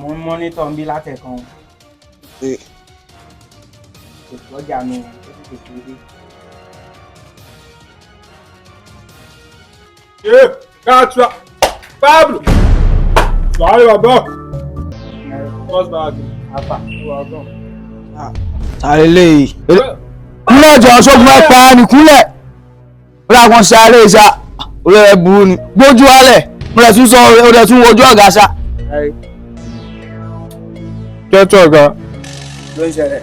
mo ń mọ́nítọ̀ ń bí látẹ̀kan. Lọ́jà mi ó ti tètè dé. Gotcha! Pablo! Sorry, bàbá. What's bad? Apa. Sáré léyìí. Kúnlẹ̀ jọ ṣógun mẹ́pa ni kúnlẹ̀. Ó yà kan sáré ìṣá. Olóyè burú ni. Gbójú wálẹ̀. Mo lè tún sọ ó lè tún wojú ọ̀gá ṣá. Kẹ́tù ọ̀gá. Ló ń ṣẹlẹ̀.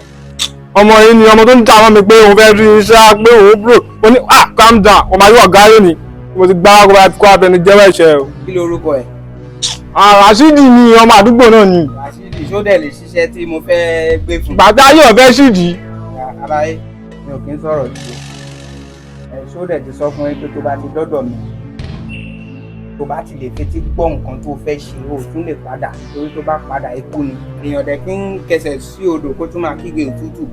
Ọmọ yìí ni ọmọ tó ń ta àwọn mi pé òun fẹ́ rí iṣẹ́ pé òun bro. Mo ní calm down. Ọmọ ayé ọ̀gá yóò ní. Mo ti gbá kó abẹni jẹ́wọ́ ẹ̀ṣẹ̀ o. Kí lorúkọ ẹ̀? Rashidi ni ọmọ àdúgbò náà ni. Rashidi ṣó dẹ̀ lè ṣiṣẹ́ tí mo fẹ́ gbé fún. Bàtà yóò fẹ́ ṣìdí. Aláyé mi ò kí ń sọ̀rọ̀ jù. Ṣó dẹ̀ ti sọ fún ẹ pé tó bá ti dọ́dọ̀ mi tó bá ti lè fetí gbọ́ nǹkan tó fẹ́ ṣe o tún lè padà torí tó bá padà ikú ni. Èèyàn dẹ̀ kí ń kẹsẹ̀ sí odò kó tún máa kígbe òtútù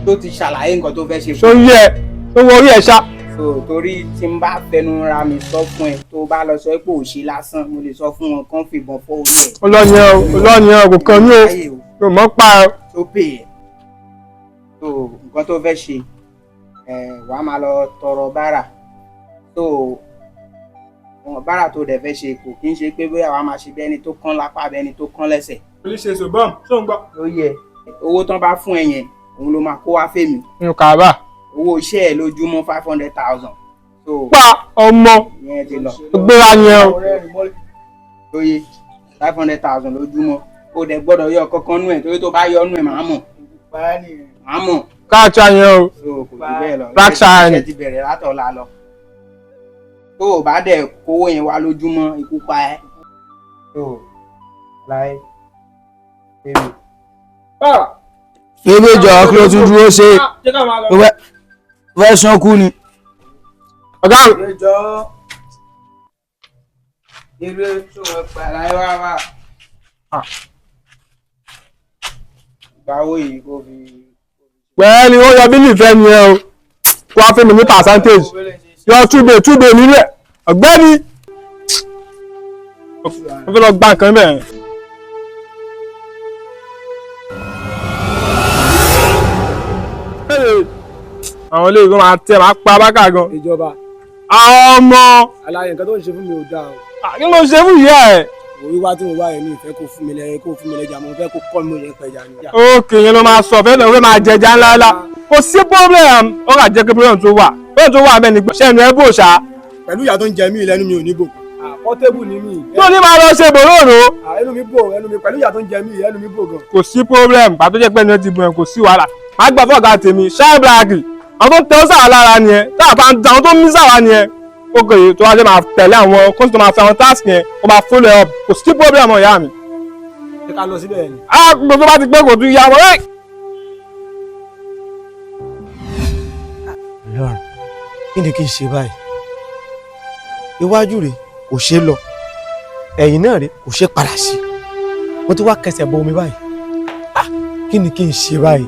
tó ti ṣàlàyé nǹkan tó fẹ́ ṣe. Ṣó yẹ tó wọ orí ẹ̀ ṣá. So torí tí n bá fẹnu ra mi sọ fún ẹ tó bá lọ sọ pé ò ṣe lásán mo lè sọ fún wọn kán fìbọn fọ́ orí ẹ. Ọlọ́ni kò kàn ní o kò mọ́ pa ẹ. tó pè é so nǹkan tó fẹ́ ṣe wàá máa lọ tọrọ bárà so bárà tó dẹ̀ fẹ́ ṣe kò kí ń ṣe pé bóyá wàá máa ṣe bí ẹni tó kán lápá bí ẹni tó kán lẹ́sẹ̀. Oníṣe ṣùgbọ́n ṣó ń gbọ́. ló yẹ owó tán bá fún ẹ yẹn òun ló máa kó wá fèmí. Mi ò kà bá. Owó iṣẹ́ ẹ̀ lójúmọ́ 500,000. So pa ọmọ ìyẹn ti lọ. gbéra yẹn o. lóye 500,000 lójúmọ́ o dẹ̀ gbọ́dọ̀ yọ kankan nú ẹ̀ torí tó bá yọ nú ẹ̀ máa mọ̀. máa mọ̀. káàtà yẹn o. so kò jù bẹ́ẹ̀ lọ. ráksà ni. iṣẹ́ ti bẹ̀rẹ̀ látọ̀la lọ. tó o bá dẹ̀ kówó yẹn wá lójúmọ́ ikú pa ẹ́. so láì bébè. Bébè jọ kí ló tún dúró ṣe. Fẹ́ ṣánkú ni. Ọ̀gá mi. Ìjọ eré tó wọ́n pàdé wá. Ìgbàwó yìí kò fi. Pẹ̀lú ó yọ bílì fẹ́ ni ẹ o. Kó wá fún mi ní percentage. Yọ túbè nílẹ̀. Ọ̀gbẹ́ni. Mo fẹ́ lọ gba nǹkan bẹ́ẹ̀. Àwọn ilé ìgbọ́n máa tẹ́ máa pa bákà gan. Ìjọba. Àwọn ọmọ. Aláyé nǹkan tó ń ṣe fún mi ò dáa o. Kí ló ń ṣe fún ìyá ẹ̀? Wíwá tí mo wá yẹn mi ìfẹ́ kó fún mi lẹ́yìn kó fún mi lẹ́jà mo fẹ́ kó kọ́ mi yẹn pẹ̀jà ni. Ókè yẹn ló máa sọ fẹ́ lọ́wọ́ máa jẹja ńláńlá. Kò sí problem. Ó kà jẹ́ pé problem tó wà. Problem tó wà bẹ́ẹ̀ ni ṣẹ́nu ẹ bò ṣá. Pẹ̀lú ìyá tó ń jẹ mí lẹ́nu mi ò ní bò. Pọ́tébù ni mí. Tó ní máa lọ ṣe bòróró. Ẹnu mi bò ẹnu mi pẹ̀lú ìyá tó ń jẹ mí ẹnu mi bò gan. Kò sí problem. Pàtó jẹ́ pé ẹni ti bọ̀ ẹ̀ kò sí wàhálà. Má gbà fọ́ọ̀gá tèmi ṣáà bíláàkì. Àwọn tó ń tẹ́ ó sàwà lára ni ẹ. Táà bá ń da àwọn tó ń mí sàwà ni ẹ. Ókè tó wá lè máa tẹ̀lé àwọn kóńtò tó máa fi àwọn task yẹn ó máa follow up. Kò sí problem ọ̀yá mi. Ṣé ká lọ síbẹ̀ ni? Gbogbo bá ti pẹ́ kò tún yá wọn. Ọlọ́run kí ni kí n ṣe báyìí? Iwájú rẹ̀ kò ṣe lọ, ẹ̀yìn náà rẹ̀ kò ṣe padà sí. Mo ti wá kẹsẹ̀ bọ omi báyìí. Kí ni kí n ṣe báyìí?